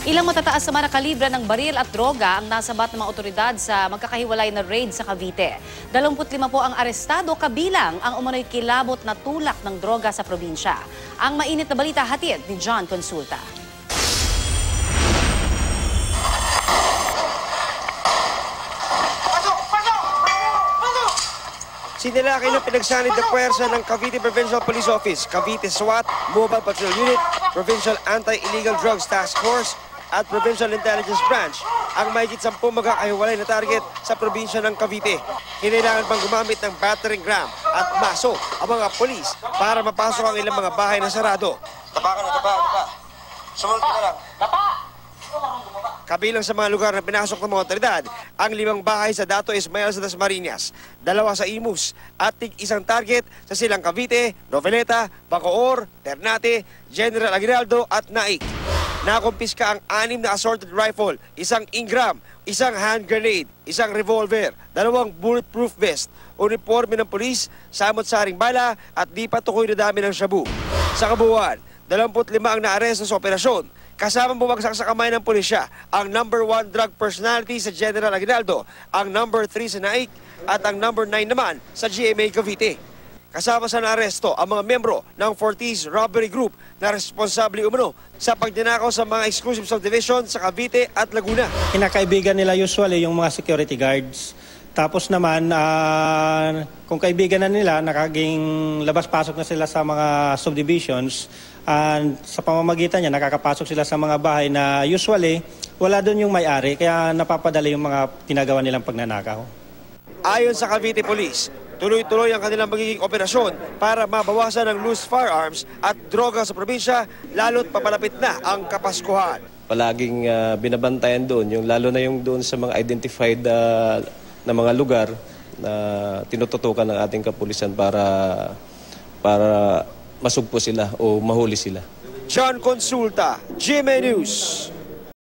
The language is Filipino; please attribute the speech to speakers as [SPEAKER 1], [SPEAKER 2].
[SPEAKER 1] Ilang matataas na kalibre ng baril at droga ang nasabat ng mga otoridad sa magkakahiwalay na raid sa Cavite. 25 po ang arestado, kabilang ang umano'y kilabot na tulak ng droga sa probinsya. Ang mainit na balita hatid ni John Consulta.
[SPEAKER 2] Sinilaki ng pinagsanid na puwersa ng Cavite Provincial Police Office, Cavite SWAT, Mobile Patrol Unit, Provincial Anti-Illegal Drugs Task Force at Provincial Intelligence Branch ang mahigit 10 magkakahiwalay na target sa probinsya ng Cavite. Kinailangan pang gumamit ng battering ram at maso ang mga polis para mapasok ang ilang mga bahay na sarado.
[SPEAKER 3] Tapakan na, tapa. Sumunod ka na lang.
[SPEAKER 2] Kabilang sa mga lugar na pinasok ng mga otoridad, ang 5 bahay sa Dato Ismael sa Dasmariñas, 2 sa Imus at tig-1 target sa Silang Cavite, Noveleta, Bacoor, Ternate, General Aguinaldo at Naik. Nakumpiska ang 6 na assorted rifle, 1 Ingram, 1 hand grenade, 1 revolver, 2 bulletproof vest, uniforme ng pulis, samot-saring bala at di pa tukoy na dami ng shabu. Sa kabuuan, 25 ang naaresto sa operasyon, kasama bumagsak sa kamay ng pulisya ang number 1 drug personality sa General Aguinaldo, ang number 3 sa Naik at ang number 9 naman sa GMA Cavite. Kasama sa naaresto ang mga membro ng Fortis Robbery Group na responsable umano sa pagdinakaw sa mga exclusive subdivision sa Cavite at Laguna.
[SPEAKER 4] Kinakaibigan nila usually yung mga security guards. Tapos naman, kung kaibigan na nila, nakaging labas-pasok na sila sa mga subdivisions. And sa pamamagitan niya, nakakapasok sila sa mga bahay na usually wala doon yung may-ari, kaya napapadali yung mga tinagawa nilang pagnanakaw.
[SPEAKER 2] Ayon sa Cavite Police, tuloy-tuloy ang kanilang magiging operasyon para mabawasan ang loose firearms at droga sa probinsya, lalo't papalapit na ang Kapaskuhan.
[SPEAKER 5] Palaging binabantayan doon, lalo na yung doon sa mga identified na mga lugar na tinututukan ng ating kapulisan para masugpo sila o mahuli sila.
[SPEAKER 2] John Consulta, GMA News.